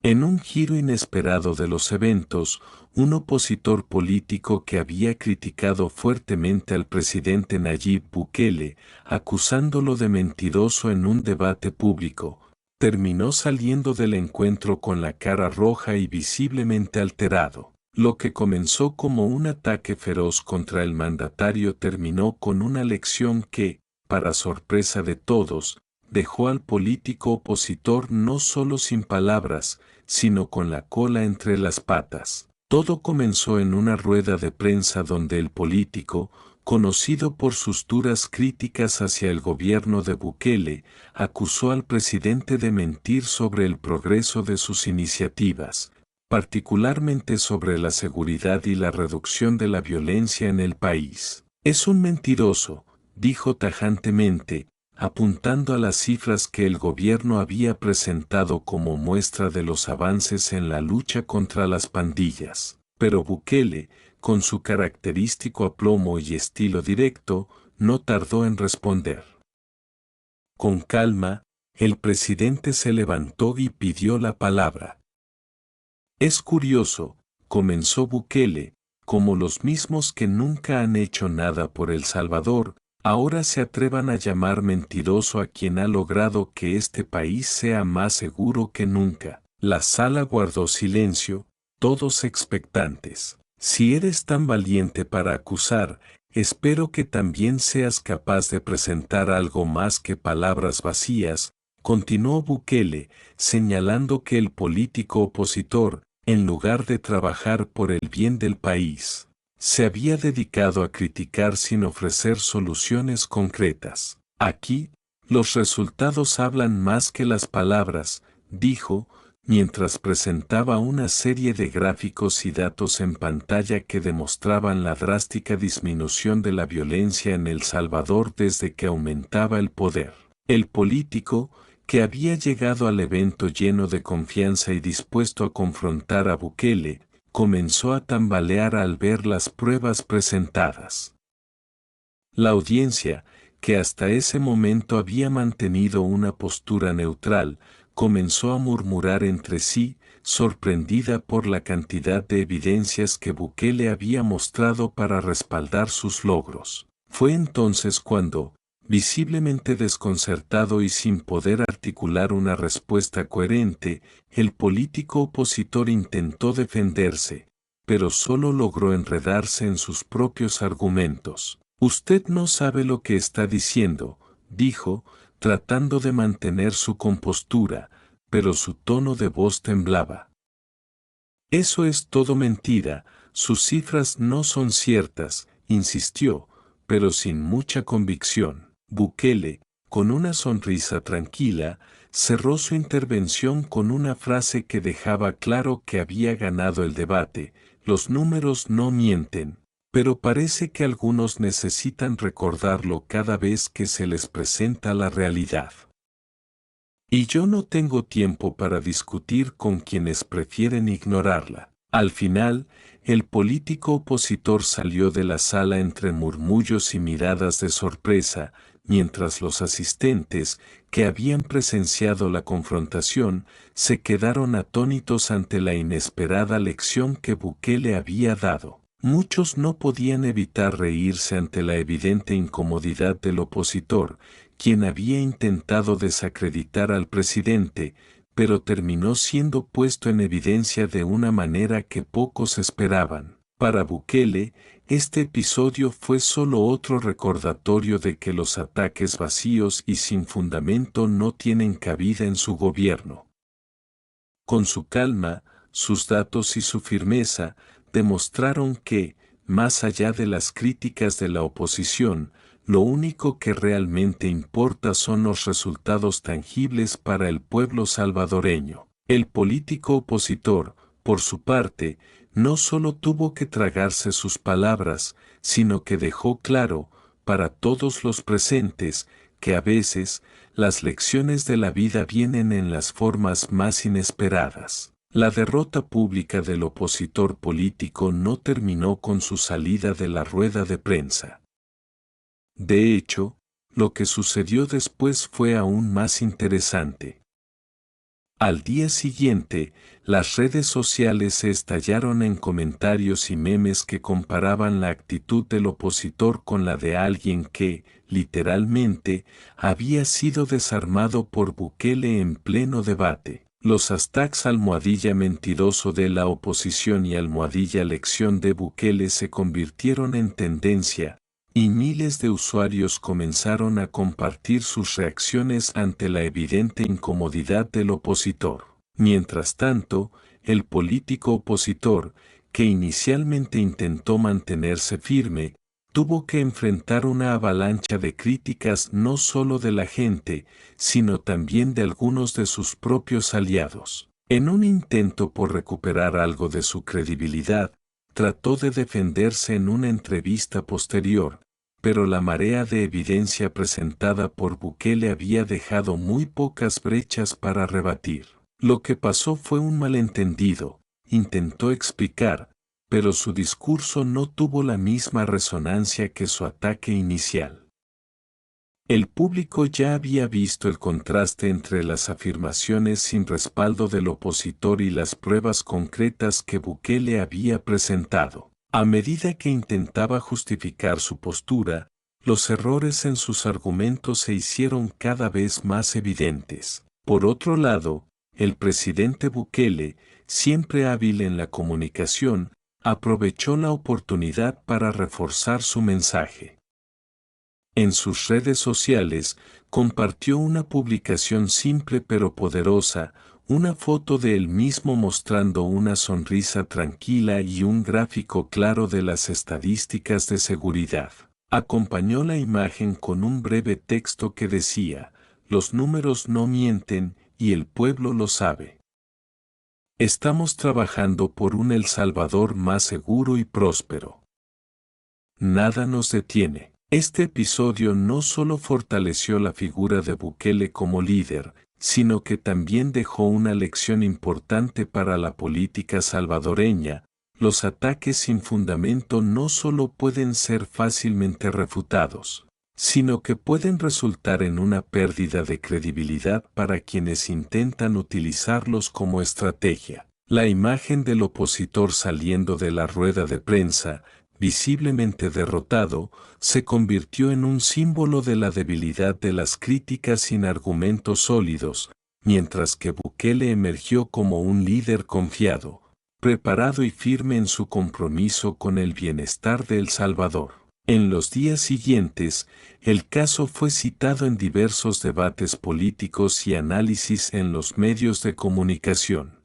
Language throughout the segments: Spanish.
En un giro inesperado de los eventos, un opositor político que había criticado fuertemente al presidente Nayib Bukele, acusándolo de mentiroso en un debate público, terminó saliendo del encuentro con la cara roja y visiblemente alterado. Lo que comenzó como un ataque feroz contra el mandatario terminó con una lección que, para sorpresa de todos, dejó al político opositor no solo sin palabras, sino con la cola entre las patas. Todo comenzó en una rueda de prensa donde el político, conocido por sus duras críticas hacia el gobierno de Bukele, acusó al presidente de mentir sobre el progreso de sus iniciativas, particularmente sobre la seguridad y la reducción de la violencia en el país. Es un mentiroso, dijo tajantemente, apuntando a las cifras que el gobierno había presentado como muestra de los avances en la lucha contra las pandillas. Pero Bukele, con su característico aplomo y estilo directo, no tardó en responder. Con calma, el presidente se levantó y pidió la palabra. Es curioso, comenzó Bukele, como los mismos que nunca han hecho nada por El Salvador, ahora se atrevan a llamar mentiroso a quien ha logrado que este país sea más seguro que nunca. La sala guardó silencio, todos expectantes. Si eres tan valiente para acusar, espero que también seas capaz de presentar algo más que palabras vacías, continuó Bukele, señalando que el político opositor, en lugar de trabajar por el bien del país, se había dedicado a criticar sin ofrecer soluciones concretas. Aquí, los resultados hablan más que las palabras, dijo, mientras presentaba una serie de gráficos y datos en pantalla que demostraban la drástica disminución de la violencia en El Salvador desde que aumentaba el poder. El político, que había llegado al evento lleno de confianza y dispuesto a confrontar a Bukele, comenzó a tambalear al ver las pruebas presentadas. La audiencia, que hasta ese momento había mantenido una postura neutral, comenzó a murmurar entre sí, sorprendida por la cantidad de evidencias que Bukele había mostrado para respaldar sus logros. Fue entonces cuando, visiblemente desconcertado y sin poder articular una respuesta coherente, el político opositor intentó defenderse, pero solo logró enredarse en sus propios argumentos. Usted no sabe lo que está diciendo, dijo, tratando de mantener su compostura, pero su tono de voz temblaba. Eso es todo mentira, sus cifras no son ciertas, insistió, pero sin mucha convicción. Bukele, con una sonrisa tranquila, cerró su intervención con una frase que dejaba claro que había ganado el debate: los números no mienten, pero parece que algunos necesitan recordarlo cada vez que se les presenta la realidad. Y yo no tengo tiempo para discutir con quienes prefieren ignorarla. Al final, el político opositor salió de la sala entre murmullos y miradas de sorpresa, mientras los asistentes, que habían presenciado la confrontación, se quedaron atónitos ante la inesperada lección que Bukele había dado. Muchos no podían evitar reírse ante la evidente incomodidad del opositor, quien había intentado desacreditar al presidente, pero terminó siendo puesto en evidencia de una manera que pocos esperaban. Para Bukele, este episodio fue solo otro recordatorio de que los ataques vacíos y sin fundamento no tienen cabida en su gobierno. Con su calma, sus datos y su firmeza, demostraron que, más allá de las críticas de la oposición, lo único que realmente importa son los resultados tangibles para el pueblo salvadoreño. El político opositor, por su parte, no solo tuvo que tragarse sus palabras, sino que dejó claro, para todos los presentes, que a veces, las lecciones de la vida vienen en las formas más inesperadas. La derrota pública del opositor político no terminó con su salida de la rueda de prensa. De hecho, lo que sucedió después fue aún más interesante. Al día siguiente, las redes sociales se estallaron en comentarios y memes que comparaban la actitud del opositor con la de alguien que, literalmente, había sido desarmado por Bukele en pleno debate. Los hashtags almohadilla mentiroso de la oposición y almohadilla lección de Bukele se convirtieron en tendencia, y miles de usuarios comenzaron a compartir sus reacciones ante la evidente incomodidad del opositor. Mientras tanto, el político opositor, que inicialmente intentó mantenerse firme, tuvo que enfrentar una avalancha de críticas no solo de la gente, sino también de algunos de sus propios aliados. En un intento por recuperar algo de su credibilidad, trató de defenderse en una entrevista posterior, pero la marea de evidencia presentada por Bukele había dejado muy pocas brechas para rebatir. Lo que pasó fue un malentendido, intentó explicar, pero su discurso no tuvo la misma resonancia que su ataque inicial. El público ya había visto el contraste entre las afirmaciones sin respaldo del opositor y las pruebas concretas que Bukele había presentado. A medida que intentaba justificar su postura, los errores en sus argumentos se hicieron cada vez más evidentes. Por otro lado, el presidente Bukele, siempre hábil en la comunicación, aprovechó la oportunidad para reforzar su mensaje. En sus redes sociales, compartió una publicación simple pero poderosa, una foto de él mismo mostrando una sonrisa tranquila y un gráfico claro de las estadísticas de seguridad. Acompañó la imagen con un breve texto que decía: "Los números no mienten y el pueblo lo sabe. Estamos trabajando por un El Salvador más seguro y próspero. Nada nos detiene". Este episodio no solo fortaleció la figura de Bukele como líder, sino que también dejó una lección importante para la política salvadoreña. Los ataques sin fundamento no solo pueden ser fácilmente refutados, sino que pueden resultar en una pérdida de credibilidad para quienes intentan utilizarlos como estrategia. La imagen del opositor saliendo de la rueda de prensa, visiblemente derrotado, se convirtió en un símbolo de la debilidad de las críticas sin argumentos sólidos, mientras que Bukele emergió como un líder confiado, preparado y firme en su compromiso con el bienestar de El Salvador. En los días siguientes, el caso fue citado en diversos debates políticos y análisis en los medios de comunicación.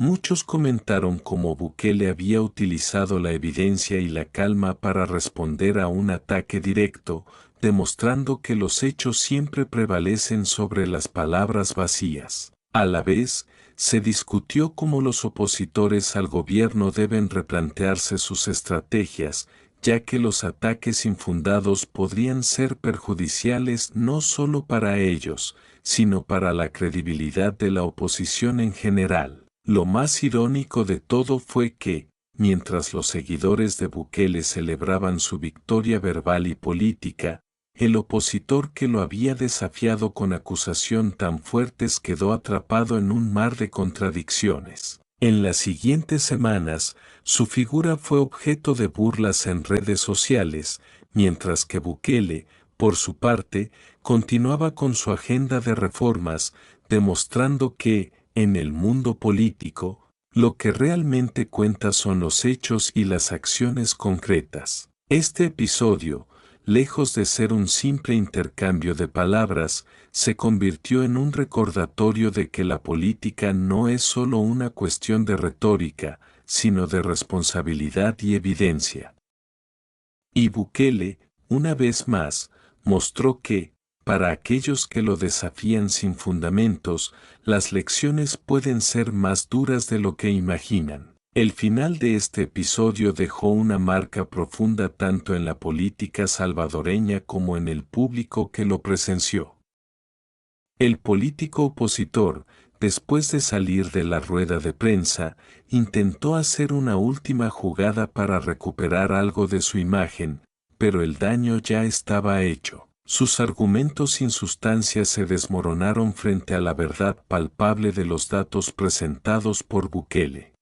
Muchos comentaron cómo Bukele había utilizado la evidencia y la calma para responder a un ataque directo, demostrando que los hechos siempre prevalecen sobre las palabras vacías. A la vez, se discutió cómo los opositores al gobierno deben replantearse sus estrategias, ya que los ataques infundados podrían ser perjudiciales no solo para ellos, sino para la credibilidad de la oposición en general. Lo más irónico de todo fue que, mientras los seguidores de Bukele celebraban su victoria verbal y política, el opositor que lo había desafiado con acusación tan fuertes quedó atrapado en un mar de contradicciones. En las siguientes semanas, su figura fue objeto de burlas en redes sociales, mientras que Bukele, por su parte, continuaba con su agenda de reformas, demostrando que, en el mundo político, lo que realmente cuenta son los hechos y las acciones concretas. Este episodio, lejos de ser un simple intercambio de palabras, se convirtió en un recordatorio de que la política no es solo una cuestión de retórica, sino de responsabilidad y evidencia. Y Bukele, una vez más, mostró que, para aquellos que lo desafían sin fundamentos, las lecciones pueden ser más duras de lo que imaginan. El final de este episodio dejó una marca profunda tanto en la política salvadoreña como en el público que lo presenció. El político opositor, después de salir de la rueda de prensa, intentó hacer una última jugada para recuperar algo de su imagen, pero el daño ya estaba hecho. Sus argumentos sin sustancia se desmoronaron frente a la verdad palpable de los datos presentados por Bukele.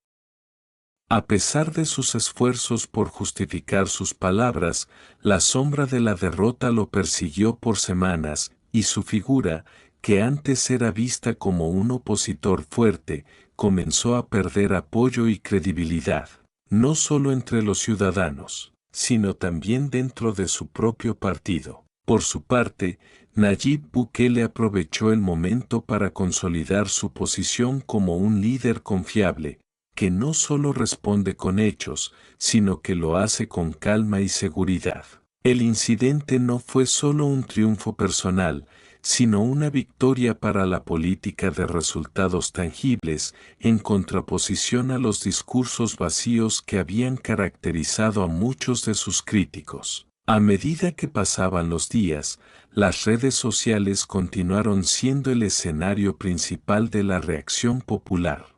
A pesar de sus esfuerzos por justificar sus palabras, la sombra de la derrota lo persiguió por semanas, y su figura, que antes era vista como un opositor fuerte, comenzó a perder apoyo y credibilidad, no solo entre los ciudadanos, sino también dentro de su propio partido. Por su parte, Nayib Bukele aprovechó el momento para consolidar su posición como un líder confiable, que no solo responde con hechos, sino que lo hace con calma y seguridad. El incidente no fue solo un triunfo personal, sino una victoria para la política de resultados tangibles, en contraposición a los discursos vacíos que habían caracterizado a muchos de sus críticos. A medida que pasaban los días, las redes sociales continuaron siendo el escenario principal de la reacción popular.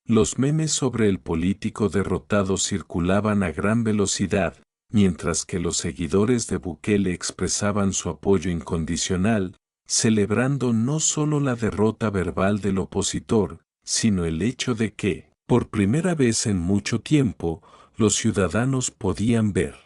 Los memes sobre el político derrotado circulaban a gran velocidad, mientras que los seguidores de Bukele expresaban su apoyo incondicional, celebrando no solo la derrota verbal del opositor, sino el hecho de que, por primera vez en mucho tiempo, los ciudadanos podían ver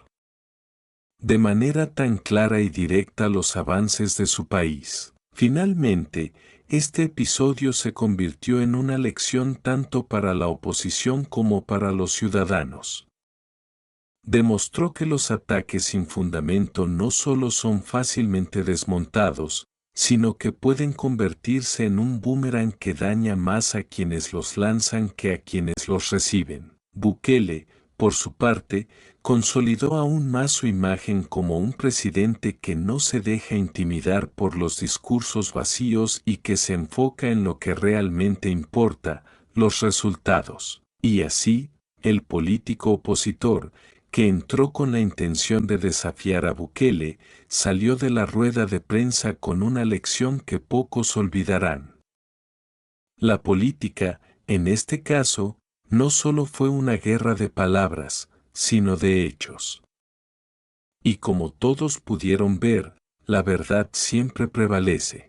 de manera tan clara y directa los avances de su país. Finalmente, este episodio se convirtió en una lección tanto para la oposición como para los ciudadanos. Demostró que los ataques sin fundamento no solo son fácilmente desmontados, sino que pueden convertirse en un boomerang que daña más a quienes los lanzan que a quienes los reciben. Bukele, por su parte, consolidó aún más su imagen como un presidente que no se deja intimidar por los discursos vacíos y que se enfoca en lo que realmente importa, los resultados. Y así, el político opositor, que entró con la intención de desafiar a Bukele, salió de la rueda de prensa con una lección que pocos olvidarán. La política, en este caso, no solo fue una guerra de palabras, sino de hechos. Y como todos pudieron ver, la verdad siempre prevalece.